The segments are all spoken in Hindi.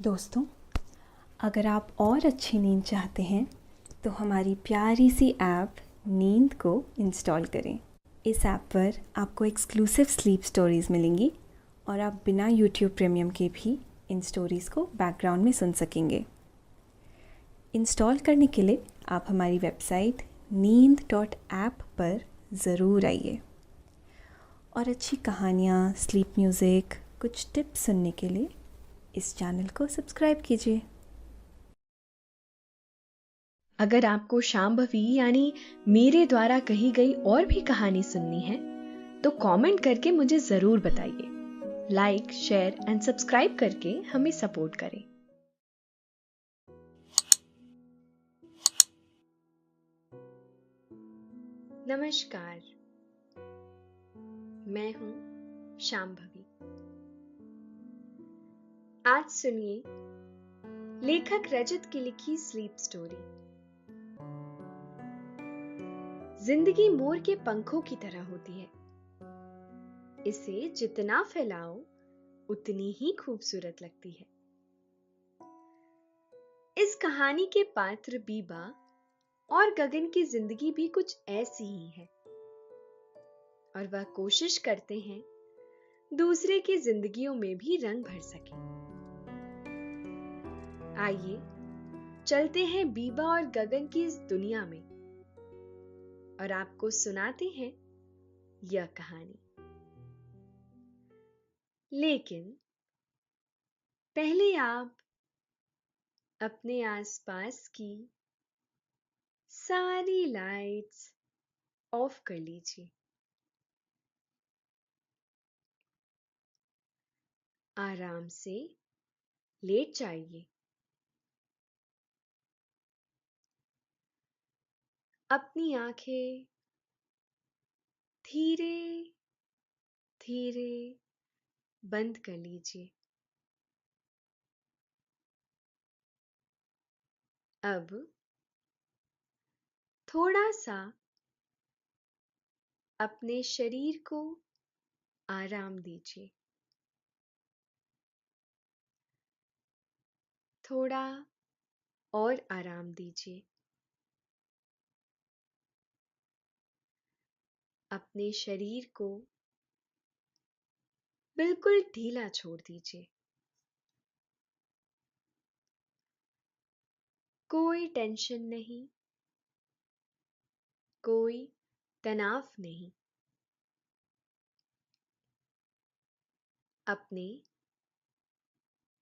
दोस्तों, अगर आप और अच्छी नींद चाहते हैं तो हमारी प्यारी सी ऐप नींद को इंस्टॉल करें। इस ऐप पर आपको एक्सक्लूसिव स्लीप स्टोरीज़ मिलेंगी और आप बिना यूट्यूब प्रीमियम के भी इन स्टोरीज़ को बैकग्राउंड में सुन सकेंगे। इंस्टॉल करने के लिए आप हमारी वेबसाइट neend.app पर ज़रूर आइए और अच्छी कहानियाँ, स्लीप म्यूज़िक, कुछ टिप्स सुनने के लिए इस चैनल को सब्सक्राइब कीजिए। अगर आपको शांभवी यानी मेरे द्वारा कही गई और भी कहानी सुननी है तो कमेंट करके मुझे जरूर बताइए। लाइक, शेयर एंड सब्सक्राइब करके हमें सपोर्ट करें। नमस्कार, मैं हूं शांभवी। आज सुनिए लेखक रजत की लिखी स्लीप स्टोरी। जिंदगी मोर के पंखों की तरह होती है। इसे जितना फैलाओ उतनी ही खूबसूरत लगती है। इस कहानी के पात्र बीबा और गगन की जिंदगी भी कुछ ऐसी ही है और वह कोशिश करते हैं दूसरे की जिंदगियों में भी रंग भर सके। आइए चलते हैं बीबा और गगन की इस दुनिया में और आपको सुनाते हैं यह कहानी। लेकिन पहले आप अपने आसपास की सारी लाइट्स ऑफ कर लीजिए। आराम से लेट जाइए। अपनी आंखें धीरे धीरे बंद कर लीजिए। अब थोड़ा सा अपने शरीर को आराम दीजिए। थोड़ा और आराम दीजिए। अपने शरीर को बिल्कुल ढीला छोड़ दीजिए। कोई टेंशन नहीं, कोई तनाव नहीं। अपने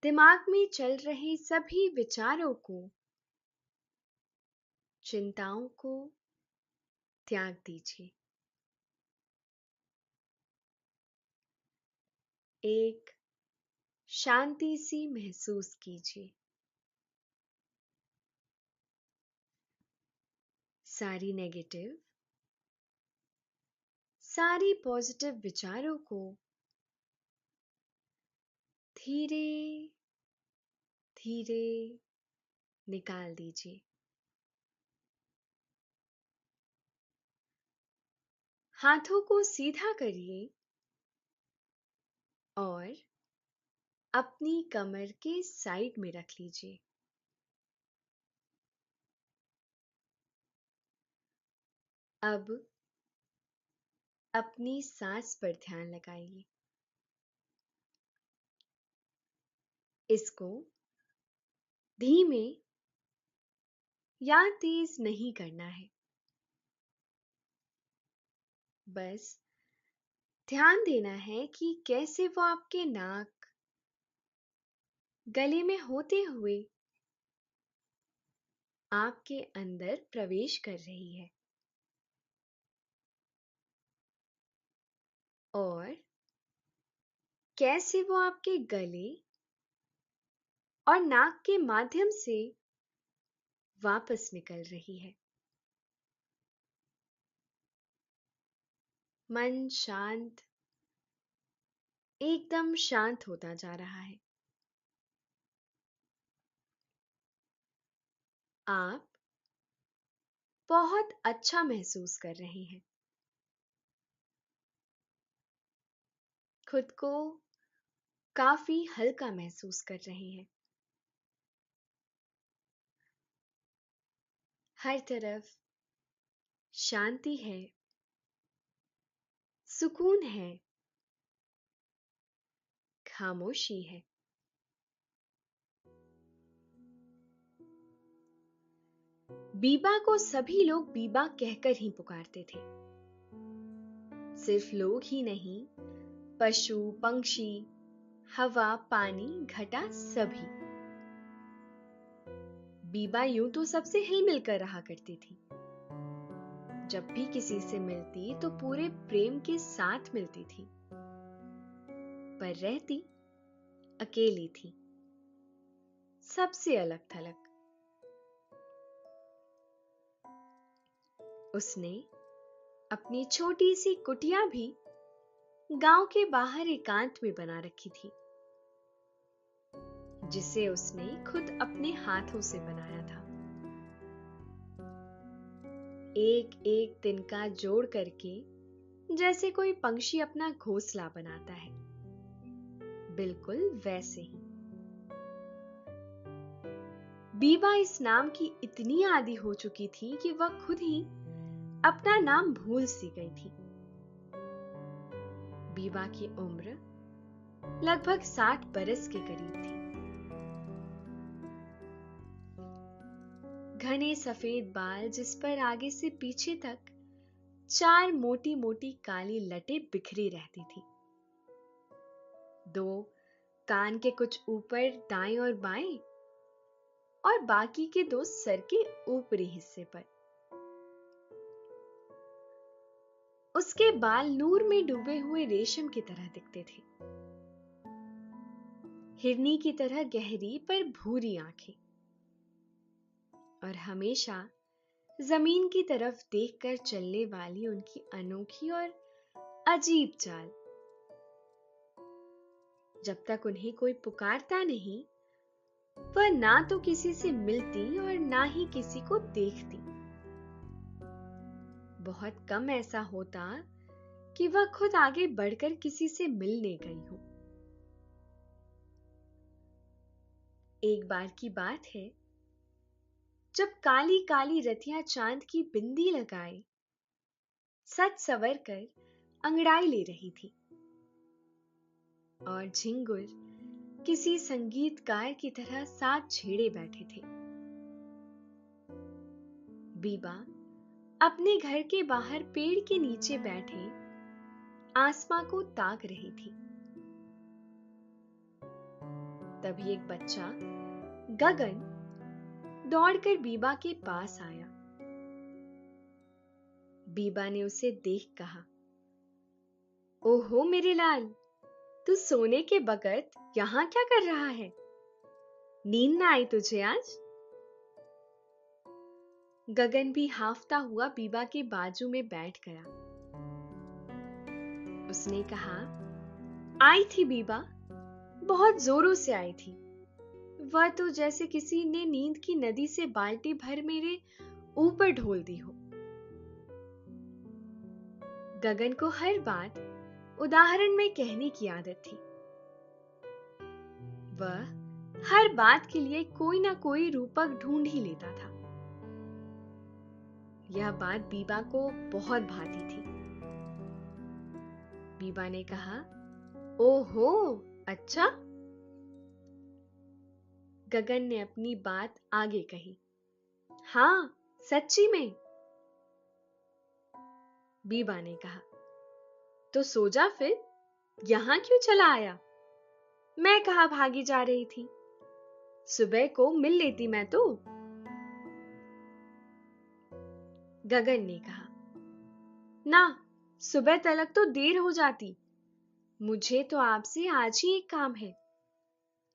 दिमाग में चल रहे सभी विचारों को, चिंताओं को त्याग दीजिए। एक शांति सी महसूस कीजिए। सारी नेगेटिव, सारी पॉजिटिव विचारों को धीरे धीरे निकाल दीजिए। हाथों को सीधा करिए और अपनी कमर के साइड में रख लीजिए। अब अपनी सांस पर ध्यान लगाइए। इसको धीमे या तेज नहीं करना है। बस ध्यान देना है कि कैसे वो आपके नाक, गले में होते हुए आपके अंदर प्रवेश कर रही है और कैसे वो आपके गले और नाक के माध्यम से वापस निकल रही है। मन शांत, एकदम शांत होता जा रहा है। आप बहुत अच्छा महसूस कर रहे हैं। खुद को काफी हल्का महसूस कर रहे हैं। हर तरफ शांति है, सुकून है, खामोशी है। बीबा को सभी लोग बीबा कहकर ही पुकारते थे। सिर्फ लोग ही नहीं, पशु, पंक्षी, हवा, पानी, घटा सभी। बीबा यूं तो सबसे हिल मिलकर रहा करती थी। जब भी किसी से मिलती तो पूरे प्रेम के साथ मिलती थी, पर रहती अकेली थी, सबसे अलग थलग। उसने अपनी छोटी सी कुटिया भी गांव के बाहर एकांत में बना रखी थी, जिसे उसने खुद अपने हाथों से बनाया था। एक एक तिनका जोड़ करके, जैसे कोई पंछी अपना घोंसला बनाता है, बिल्कुल वैसे ही। बीबा इस नाम की इतनी आदी हो चुकी थी कि वह खुद ही अपना नाम भूल सी गई थी। बीबा की उम्र लगभग 60 बरस के करीब थी। घने सफेद बाल, जिस पर आगे से पीछे तक 4 मोटी मोटी काली लटें बिखरी रहती थी। 2 कान के कुछ ऊपर दाएं और बाएं, और बाकी के 2 सर के ऊपरी हिस्से पर। उसके बाल नूर में डूबे हुए रेशम की तरह दिखते थे। हिरनी की तरह गहरी पर भूरी आंखें, और हमेशा जमीन की तरफ देखकर चलने वाली उनकी अनोखी और अजीब चाल। जब तक उन्हें कोई पुकारता नहीं, वह ना तो किसी से मिलती और ना ही किसी को देखती। बहुत कम ऐसा होता कि वह खुद आगे बढ़कर किसी से मिलने गई हो। एक बार की बात है, जब काली काली रतियां चांद की बिंदी लगाए सज सवर कर अंगड़ाई ले रही थी, और झिंगुर किसी संगीतकार की तरह साथ छेड़े बैठे थे। बीबा अपने घर के बाहर पेड़ के नीचे बैठे आसमां को ताक रही थी। तभी एक बच्चा गगन दौड़कर बीबा के पास आया। बीबा ने उसे देख कहा, ओहो मेरे लाल, तू सोने के बगत यहां क्या कर रहा है? नींद ना आई तुझे आज? गगन भी हाफता हुआ बीबा के बाजू में बैठ गया। उसने कहा, आई थी बीबा, बहुत जोरों से आई थी। वह तो जैसे किसी ने नींद की नदी से बाल्टी भर मेरे ऊपर ढोल दी हो। गगन को हर बात उदाहरण में कहने की आदत थी। वह हर बात के लिए कोई ना कोई रूपक ढूंढ ही लेता था। यह बात बीबा को बहुत भाती थी। बीबा ने कहा, ओहो, अच्छा? गगन ने अपनी बात आगे कही, हाँ, सच्ची में। बीबा ने कहा, तो सो जा फिर, यहां क्यों चला आया? मैं कहाँ भागी जा रही थी, सुबह को मिल लेती मैं तो। गगन ने कहा, ना, सुबह तलक तो देर हो जाती। मुझे तो आपसे आज ही एक काम है,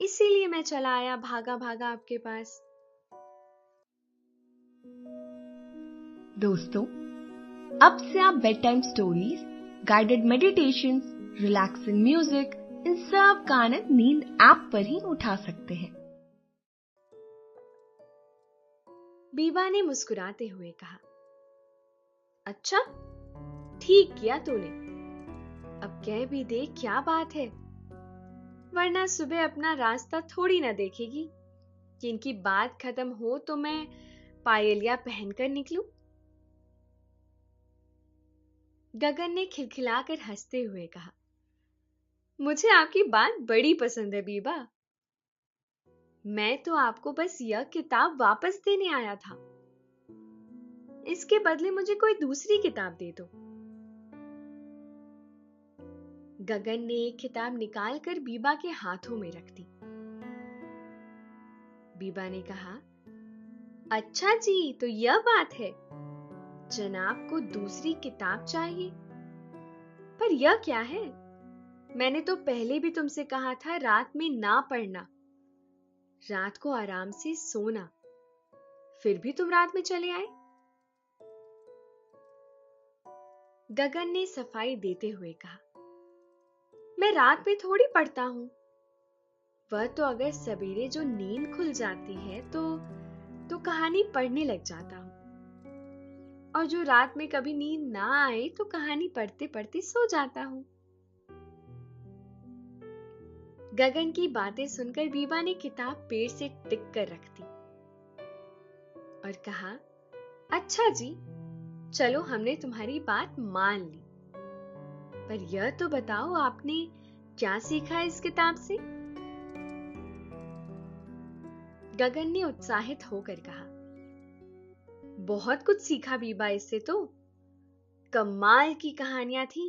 इसीलिए मैं चला आया भागा भागा आपके पास। दोस्तों, अब से आप bed time stories, guided meditations, relaxing music, इन सब का आनंद नींद ऐप पर ही उठा सकते हैं। बीबा ने मुस्कुराते हुए कहा, अच्छा, ठीक किया तूने। अब कह भी दे क्या बात है, वरना सुबह अपना रास्ता थोड़ी ना देखेगी कि इनकी बात खत्म हो तो मैं पायलिया पहनकर निकलूं? गगन ने खिलखिलाकर हंसते हुए कहा, मुझे आपकी बात बड़ी पसंद है बीबा। मैं तो आपको बस यह किताब वापस देने आया था। इसके बदले मुझे कोई दूसरी किताब दे दो। गगन ने एक किताब निकालकर बीबा के हाथों में रख दी। बीबा ने कहा, अच्छा जी, तो यह बात है, जनाब को दूसरी किताब चाहिए। पर यह क्या है? मैंने तो पहले भी तुमसे कहा था रात में ना पढ़ना, रात को आराम से सोना। फिर भी तुम रात में चले आए। गगन ने सफाई देते हुए कहा, मैं रात में थोड़ी पढ़ता हूं। वह तो अगर सवेरे जो नींद खुल जाती है तो कहानी पढ़ने लग जाता हूं, और जो रात में कभी नींद ना आए तो कहानी पढ़ते पढ़ते सो जाता हूं। गगन की बातें सुनकर बीबा ने किताब पेड़ से टिक कर रख दी और कहा, अच्छा जी, चलो हमने तुम्हारी बात मान ली। पर यह तो बताओ, आपने क्या सीखा इस किताब से? गगन ने उत्साहित होकर कहा, बहुत कुछ सीखा बीबा इससे तो। कमाल की कहानियां थी।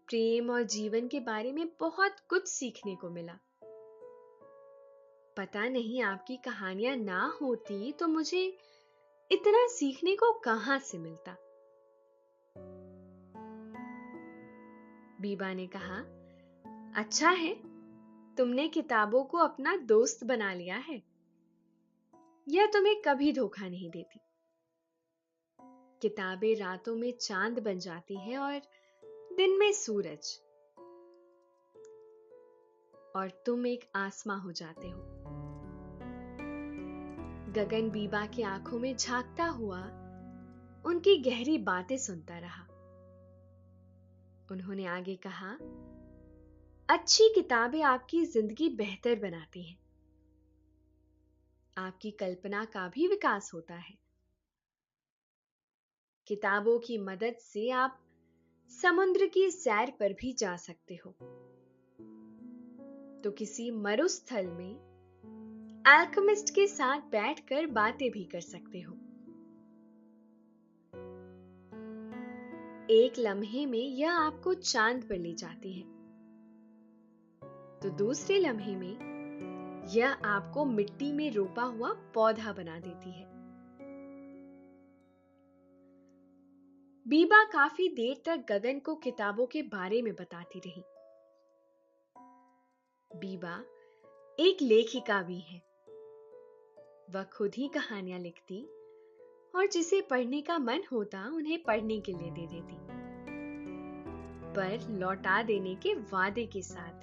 प्रेम और जीवन के बारे में बहुत कुछ सीखने को मिला। पता नहीं आपकी कहानियां ना होती तो मुझे इतना सीखने को कहां से मिलता। बीबा ने कहा, अच्छा है, तुमने किताबों को अपना दोस्त बना लिया है। यह तुम्हें कभी धोखा नहीं देती। किताबें रातों में चांद बन जाती हैं और दिन में सूरज, और तुम एक आसमां हो जाते हो। गगन बीबा की आंखों में झांकता हुआ उनकी गहरी बातें सुनता रहा। उन्होंने आगे कहा, अच्छी किताबें आपकी जिंदगी बेहतर बनाती हैं। आपकी कल्पना का भी विकास होता है। किताबों की मदद से आप समुद्र की सैर पर भी जा सकते हो, तो किसी मरुस्थल में अल्केमिस्ट के साथ बैठकर बातें भी कर सकते हो। एक लम्हे में यह आपको चांद पर ले जाती है, तो दूसरे लम्हे में यह आपको मिट्टी में रोपा हुआ पौधा बना देती है। बीबा काफी देर तक गगन को किताबों के बारे में बताती रही। बीबा एक लेखिका भी है। वह खुद ही कहानियां लिखती और जिसे पढ़ने का मन होता उन्हें पढ़ने के लिए दे देती, पर लौटा देने के वादे के साथ।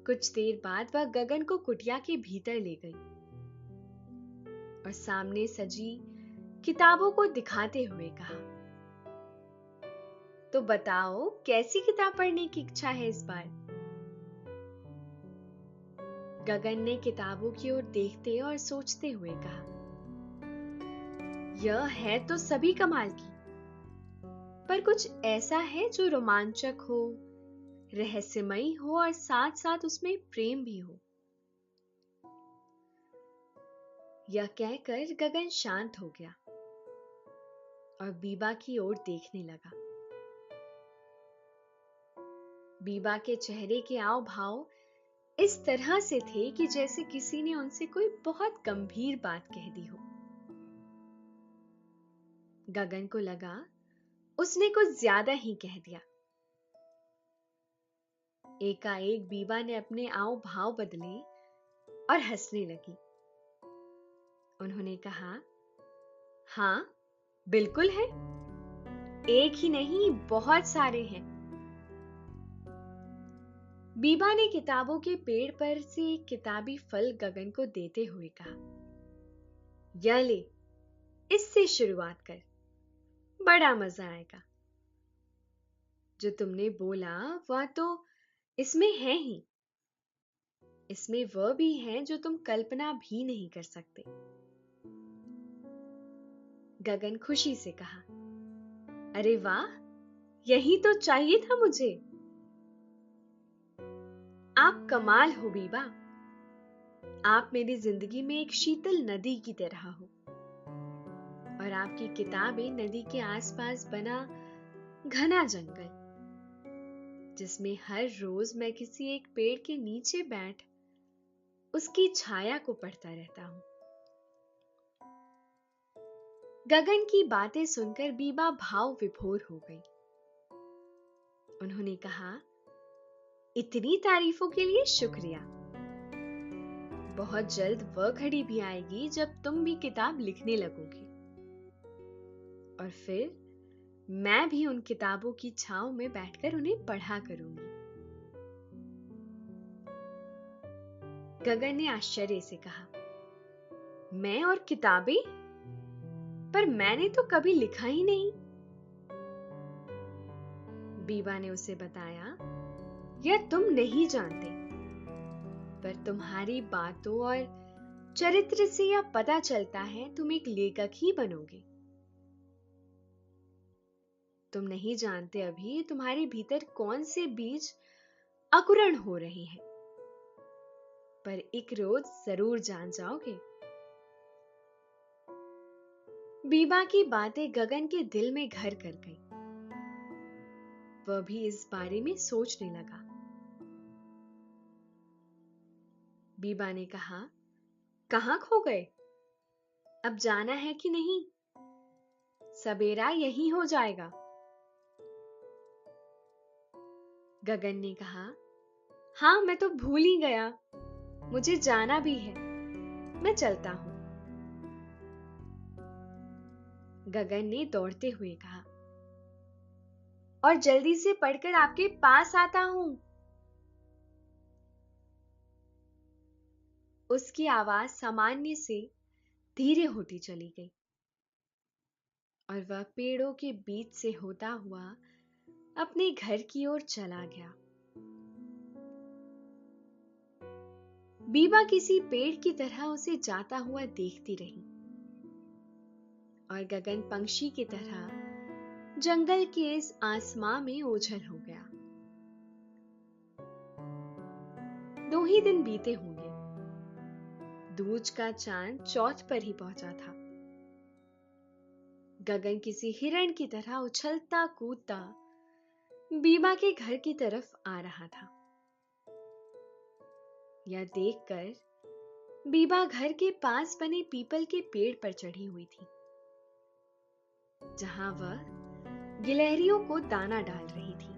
कुछ देर बाद वह गगन को कुटिया के भीतर ले गई और सामने सजी किताबों को दिखाते हुए कहा, तो बताओ, कैसी किताब पढ़ने की इच्छा है इस बार? गगन ने किताबों की ओर देखते और सोचते हुए कहा, यह है तो सभी कमाल की, पर कुछ ऐसा है जो रोमांचक हो, रहस्यमयी हो और साथ साथ उसमें प्रेम भी हो। यह कहकर गगन शांत हो गया और बीबा की ओर देखने लगा। बीबा के चेहरे के आव भाव इस तरह से थे कि जैसे किसी ने उनसे कोई बहुत गंभीर बात कह दी हो। गगन को लगा उसने कुछ ज्यादा ही कह दिया। एकाएक बीबा ने अपने आव भाव बदले और हंसने लगी। उन्होंने कहा, हां, बिल्कुल है, एक ही नहीं, बहुत सारे हैं। बीबा ने किताबों के पेड़ पर से एक किताबी फल गगन को देते हुए कहा, यह ले, इससे शुरुआत कर, बड़ा मजा आएगा। जो तुमने बोला वह तो इसमें है ही। इसमें वह भी हैं जो तुम कल्पना भी नहीं कर सकते। गगन खुशी से कहा, अरे वाह, यही तो चाहिए था मुझे। आप कमाल हो बीबा। आप मेरी जिंदगी में एक शीतल नदी की तरह हो और आपकी किताबें नदी के आसपास बना घना जंगल, जिसमें हर रोज मैं किसी एक पेड़ के नीचे बैठ उसकी छाया को पढ़ता रहता हूं। गगन की बातें सुनकर बीबा भाव विभोर हो गई। उन्होंने कहा, इतनी तारीफों के लिए शुक्रिया। बहुत जल्द वह घड़ी भी आएगी जब तुम भी किताब लिखने लगोगे और फिर मैं भी उन किताबों की छांव में बैठकर उन्हें पढ़ा करूंगी। गगन ने आश्चर्य से कहा, मैं और किताबें? पर मैंने तो कभी लिखा ही नहीं। बीबा ने उसे बताया, यह तुम नहीं जानते, पर तुम्हारी बातों और चरित्र से यह पता चलता है तुम एक लेखक ही बनोगे। तुम नहीं जानते अभी तुम्हारे भीतर कौन से बीज अंकुरण हो रहे हैं, पर एक रोज जरूर जान जाओगे। बीबा की बातें गगन के दिल में घर कर गई। वह भी इस बारे में सोचने लगा। बीबा ने कहा, कहां खो गए? अब जाना है कि नहीं? सवेरा यही हो जाएगा। गगन ने कहा, हां, मैं तो भूल ही गया, मुझे जाना भी है, मैं चलता हूं। गगन ने दौड़ते हुए कहा, और जल्दी से पढ़कर आपके पास आता हूं। उसकी आवाज सामान्य से धीरे होती चली गई और वह पेड़ों के बीच से होता हुआ अपने घर की ओर चला गया। बीबा किसी पेड़ की तरह उसे जाता हुआ देखती रही और गगन पंछी की तरह जंगल के इस आसमां में ओझल हो गया। 2 ही दिन बीते होंगे। दूज का चांद चौथ पर ही पहुंचा था। गगन किसी हिरण की तरह उछलता कूदता बीबा के घर की तरफ आ रहा था। यह देखकर बीबा घर के पास बने पीपल के पेड़ पर चढ़ी हुई थी, जहां वह गिलहरियों को दाना डाल रही थी,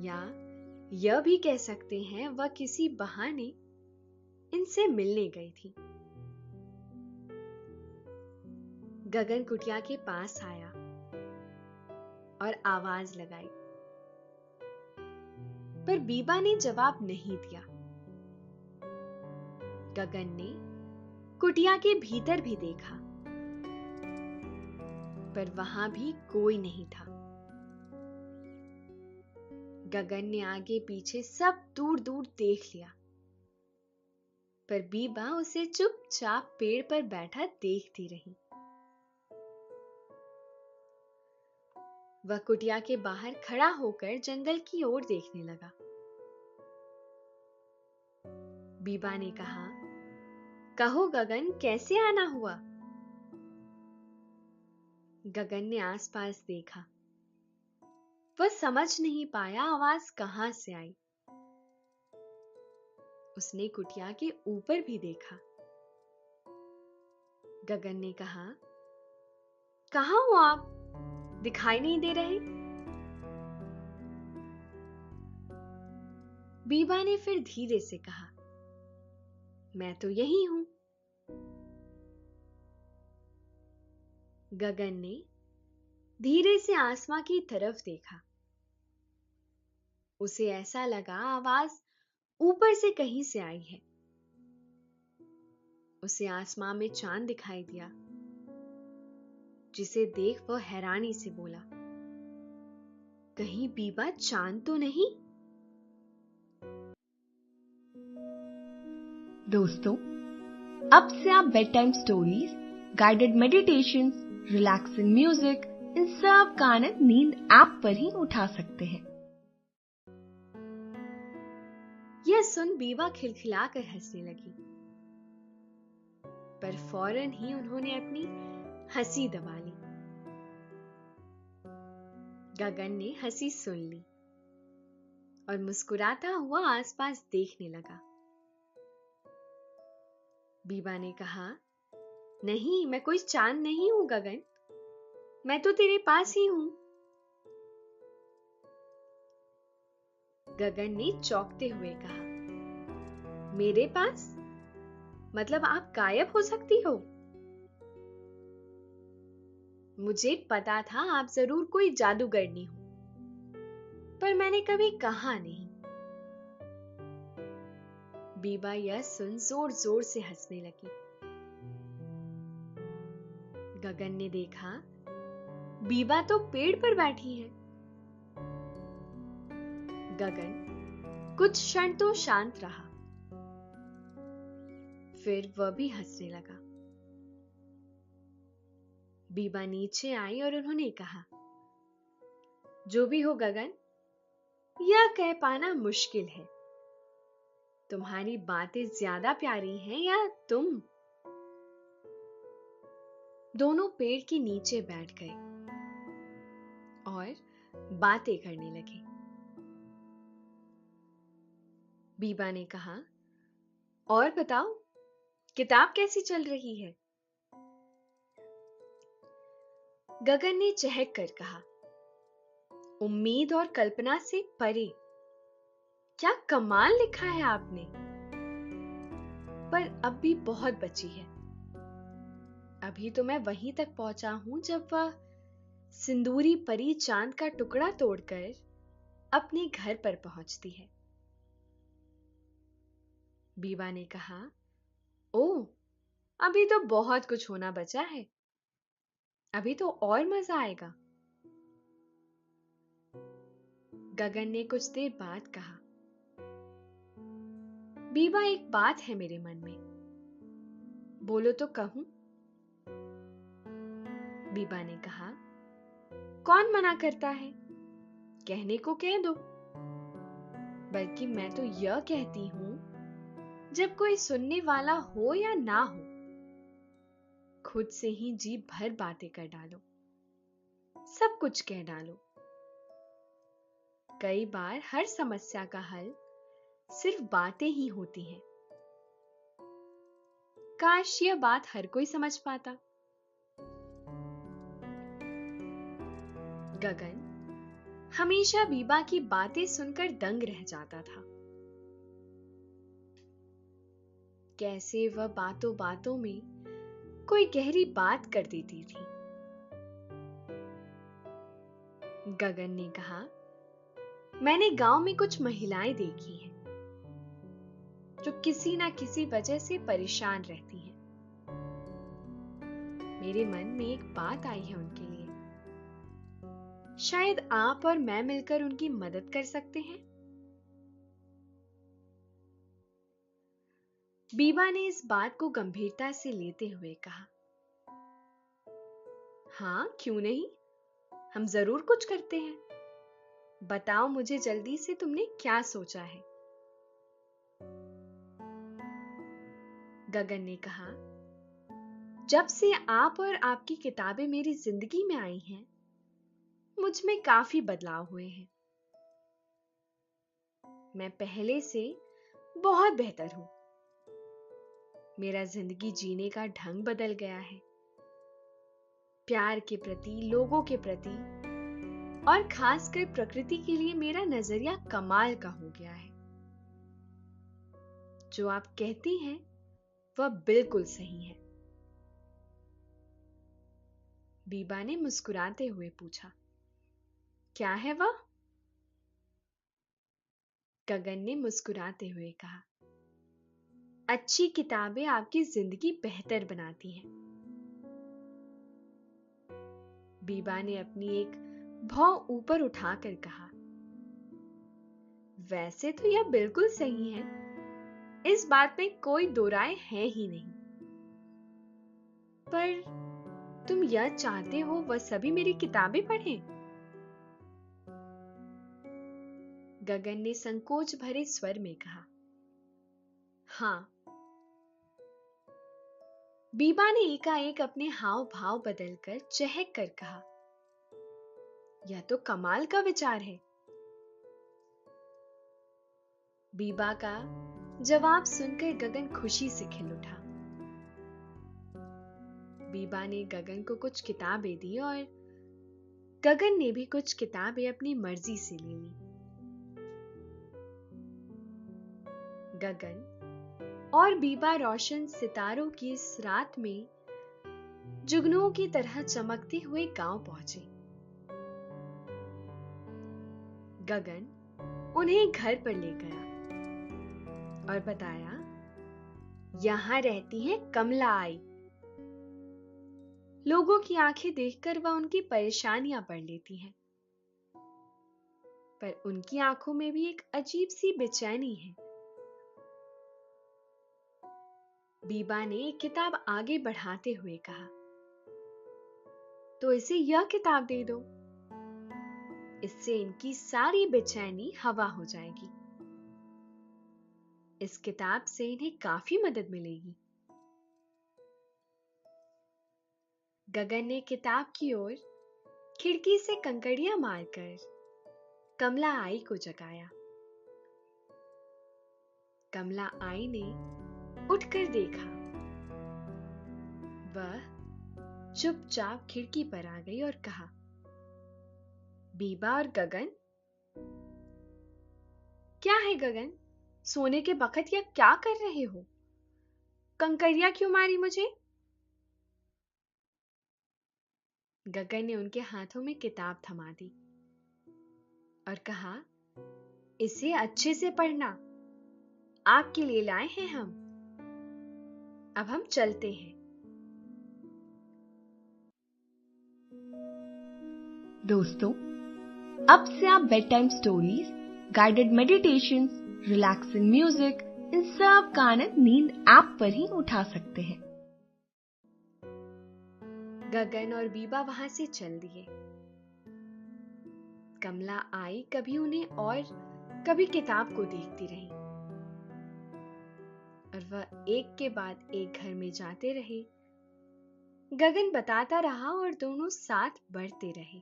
या यह भी कह सकते हैं वह किसी बहाने इनसे मिलने गई थी। गगन कुटिया के पास आया और आवाज लगाई, पर बीबा ने जवाब नहीं दिया। गगन ने कुटिया के भीतर भी देखा, पर वहां भी कोई नहीं था। गगन ने आगे पीछे सब दूर दूर देख लिया, पर बीबा उसे चुपचाप पेड़ पर बैठा देखती रही। वह कुटिया के बाहर खड़ा होकर जंगल की ओर देखने लगा। बीबा ने कहा, कहो गगन, कैसे आना हुआ? गगन ने आसपास देखा। वह समझ नहीं पाया आवाज कहां से आई। उसने कुटिया के ऊपर भी देखा। गगन ने कहा, कहां हो आप? दिखाई नहीं दे रहे। बीबा ने फिर धीरे से कहा, मैं तो यही हूं। गगन ने धीरे से आसमां की तरफ देखा। उसे ऐसा लगा आवाज ऊपर से कहीं से आई है। उसे आसमां में चांद दिखाई दिया, जिसे देख वह हैरानी से बोला, कहीं बीबा चांद तो नहीं? दोस्तों, अब से आप bed time stories, guided meditations, relaxing music, इन सब का आनंद नींद ऐप पर ही उठा सकते हैं। यह सुन बीबा खिलखिलाकर हंसने लगी, पर फौरन ही उन्होंने अपनी हंसी दबा ली। गगन ने हंसी सुन ली और मुस्कुराता हुआ आसपास देखने लगा। बीबा ने कहा, नहीं, मैं कोई चांद नहीं हूं गगन, मैं तो तेरे पास ही हूं। गगन ने चौंकते हुए कहा, मेरे पास? मतलब आप गायब हो सकती हो? मुझे पता था आप जरूर कोई जादूगरनी हो, पर मैंने कभी कहा नहीं। बीबा यह सुन जोर जोर से हंसने लगी। गगन ने देखा, बीबा तो पेड़ पर बैठी है। गगन कुछ क्षण तो शांत रहा, फिर वह भी हंसने लगा। बीबा नीचे आई और उन्होंने कहा, जो भी हो गगन, यह कह पाना मुश्किल है, तुम्हारी बातें ज्यादा प्यारी हैं या तुम? दोनों पेड़ के नीचे बैठ गए और बातें करने लगे। बीबा ने कहा, और बताओ, किताब कैसी चल रही है? गगन ने चहक कर कहा, उम्मीद और कल्पना से परे। क्या कमाल लिखा है आपने, पर अब भी बहुत बची है। अभी तो मैं वहीं तक पहुंचा हूं जब वह सिंदूरी परी चांद का टुकड़ा तोड़कर अपने घर पर पहुंचती है। बीबा ने कहा, ओह, अभी तो बहुत कुछ होना बचा है, अभी तो और मजा आएगा। गगन ने कुछ देर बाद कहा, बीबा, एक बात है मेरे मन में, बोलो तो कहूं? बीबा ने कहा, कौन मना करता है, कहने को कह दो। बल्कि मैं तो यह कहती हूं, जब कोई सुनने वाला हो या ना हो, खुद से ही जी भर बातें कर डालो, सब कुछ कह डालो। कई बार हर समस्या का हल सिर्फ बातें ही होती हैं। काश यह बात हर कोई समझ पाता। गगन हमेशा बीबा की बातें सुनकर दंग रह जाता था। कैसे वह बातों बातों में कोई गहरी बात कर देती थी। गगन ने कहा, मैंने गांव में कुछ महिलाएं देखी हैं जो किसी ना किसी वजह से परेशान रहती हैं। मेरे मन में एक बात आई है उनके लिए। शायद आप और मैं मिलकर उनकी मदद कर सकते हैं। बीबा ने इस बात को गंभीरता से लेते हुए कहा, हां, क्यों नहीं, हम जरूर कुछ करते हैं। बताओ मुझे जल्दी से, तुमने क्या सोचा है? गगन ने कहा, जब से आप और आपकी किताबें मेरी जिंदगी में आई हैं, मुझ में काफी बदलाव हुए हैं। मैं पहले से बहुत बेहतर हूं। मेरा जिंदगी जीने का ढंग बदल गया है। प्यार के प्रति, लोगों के प्रति और खासकर प्रकृति के लिए मेरा नजरिया कमाल का हो गया है। जो आप कहती हैं वह बिल्कुल सही है। बीबा ने मुस्कुराते हुए पूछा, क्या है वह? गगन ने मुस्कुराते हुए कहा, अच्छी किताबें आपकी जिंदगी बेहतर बनाती हैं। बीबा ने अपनी एक भौं ऊपर उठाकर कहा, वैसे तो यह बिल्कुल सही है, इस बात में कोई दो राय है ही नहीं। पर तुम यह चाहते हो वह सभी मेरी किताबें पढ़ें? गगन ने संकोच भरे स्वर में कहा। हाँ। बीबा ने एकाएक अपने हाव भाव बदलकर चहक कर कहा, यह तो कमाल का विचार है। बीबा का जवाब सुनकर गगन खुशी से खिल उठा। बीबा ने गगन को कुछ किताबें दी और गगन ने भी कुछ किताबें अपनी मर्जी से ले ली। गगन और बीबा रोशन सितारों की इस रात में जुगनुओं की तरह चमकते हुए गांव पहुंचे। गगन उन्हें घर पर ले गया और बताया, यहां रहती है कमला आई। लोगों की आंखें देखकर वह उनकी परेशानियां पढ़ लेती हैं, पर उनकी आंखों में भी एक अजीब सी बेचैनी है। बीबा ने एक किताब आगे बढ़ाते हुए कहा, तो इसे यह किताब दे दो, इससे इनकी सारी बेचैनी हवा हो जाएगी। इस किताब से इन्हें काफी मदद मिलेगी। गगन ने किताब की ओर खिड़की से कंकड़ियां मारकर कमला आई को जगाया। कमला आई ने उठकर देखा। वह चुपचाप खिड़की पर आ गई और कहा, बीबा और गगन? क्या है गगन, सोने के बखत यह क्या कर रहे हो? कंकरिया क्यों मारी मुझे? गगन ने उनके हाथों में किताब थमा दी और कहा, इसे अच्छे से पढ़ना, आपके लिए लाए हैं हम। अब हम चलते हैं। दोस्तों, अब से आप bed time stories, guided meditations, relaxing music, इन सब का आनंद नींद ऐप पर ही उठा सकते हैं। गगन और बीबा वहां से चल दिए। कमला आई कभी उन्हें और कभी किताब को देखती रही और वह एक के बाद एक घर में जाते रहे। गगन बताता रहा और दोनों साथ बढ़ते रहे।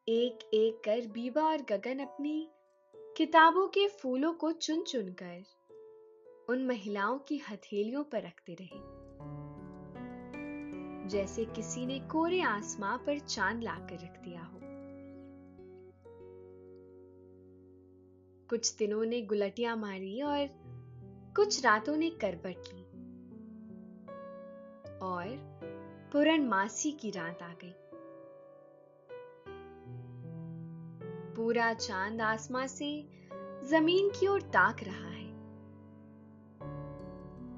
एक एक कर बीबा और गगन अपनी किताबों के फूलों को चुन चुनकर उन महिलाओं की हथेलियों पर रखते रहे, जैसे किसी ने कोरे आसमां पर चांद लाकर रख दिया हो। कुछ दिनों ने गुलटियां मारी और कुछ रातों ने करवट ली और पूर्णमासी की रात आ गई। पूरा चांद आसमां से जमीन की ओर ताक रहा है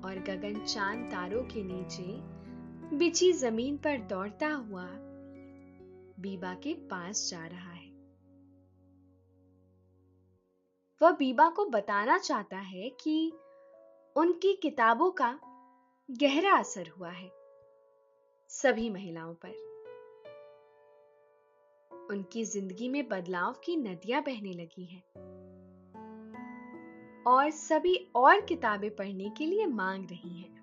और गगन चांद तारों के नीचे बिछी जमीन पर दौड़ता हुआ बीबा के पास जा रहा है। वह बीबा को बताना चाहता है कि उनकी किताबों का गहरा असर हुआ है सभी महिलाओं पर। उनकी जिंदगी में बदलाव की नदियां बहने लगी हैं और सभी और किताबें पढ़ने के लिए मांग रही हैं।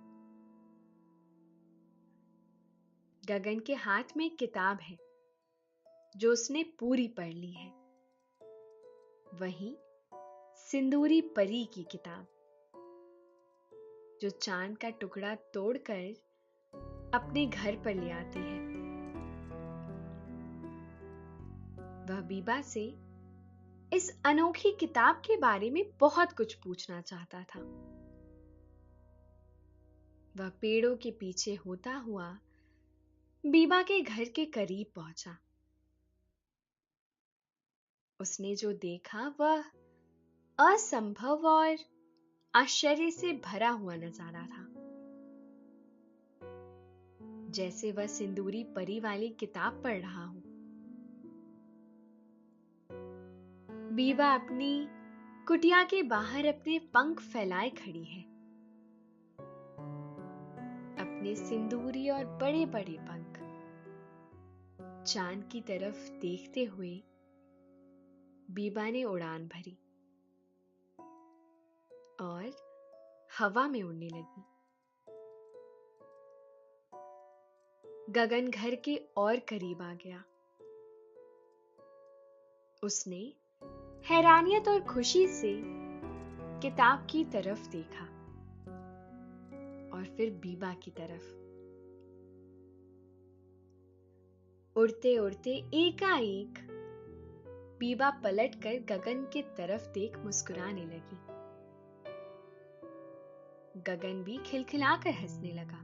गगन के हाथ में एक किताब है जो उसने पूरी पढ़ ली है, वही सिंदूरी परी की किताब, जो चांद का टुकड़ा तोड़कर अपने घर पर ले आती है। वह बीबा से इस अनोखी किताब के बारे में बहुत कुछ पूछना चाहता था। वह पेड़ों के पीछे होता हुआ बीबा के घर के करीब पहुंचा। उसने जो देखा वह असंभव और आश्चर्य से भरा हुआ नजारा था। जैसे वह सिंदूरी परी वाली किताब पढ़ रहा हो। बीबा अपनी कुटिया के बाहर अपने पंख फैलाए खड़ी है, अपने सिंदूरी और बड़े बड़े पंख चांद की तरफ देखते हुए बीबा ने उड़ान भरी और हवा में उड़ने लगी। गगन घर के और करीब आ गया। उसने हैरानियत और खुशी से किताब की तरफ देखा और फिर बीबा की तरफ। उड़ते उड़ते एकाएक बीबा पलटकर गगन की तरफ देख मुस्कुराने लगी। गगन भी खिलखिलाकर हंसने लगा।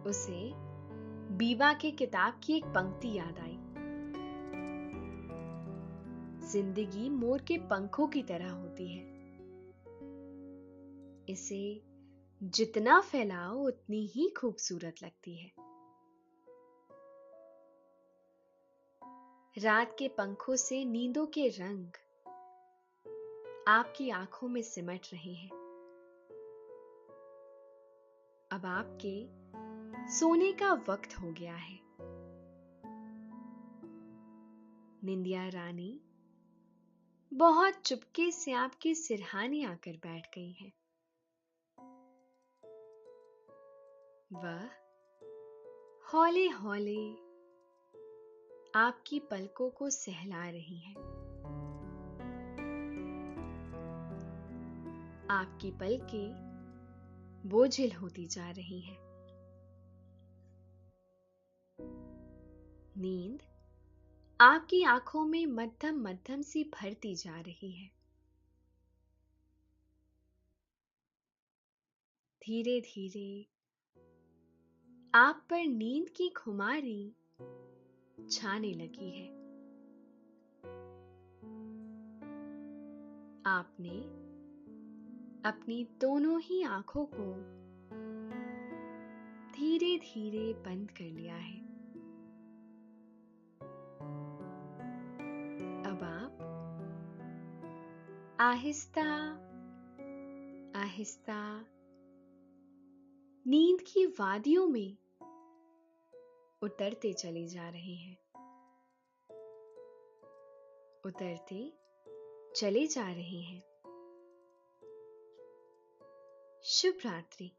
उसे बीबा के किताब की एक पंक्ति याद आई। जिंदगी मोर के पंखों की तरह होती है, इसे जितना फैलाओ उतनी ही खूबसूरत लगती है। रात के पंखों से नींदों के रंग आपकी आंखों में सिमट रहे हैं। अब आपके सोने का वक्त हो गया है। निंदिया रानी बहुत चुपके से आपके सिरहाने आकर बैठ गई है। वह हौले हौले आपकी पलकों को सहला रही हैं। आपकी पलकें बोझिल होती जा रही हैं। नींद आपकी आंखों में मध्यम मध्यम सी भरती जा रही है। धीरे धीरे आप पर नींद की खुमारी छाने लगी है। आपने अपनी दोनों ही आंखों को धीरे धीरे बंद कर लिया है। अब आप आहिस्ता आहिस्ता नींद की वादियों में उतरते चले जा रहे हैं। उतरते चले जा रहे हैं। शुभ रात्रि।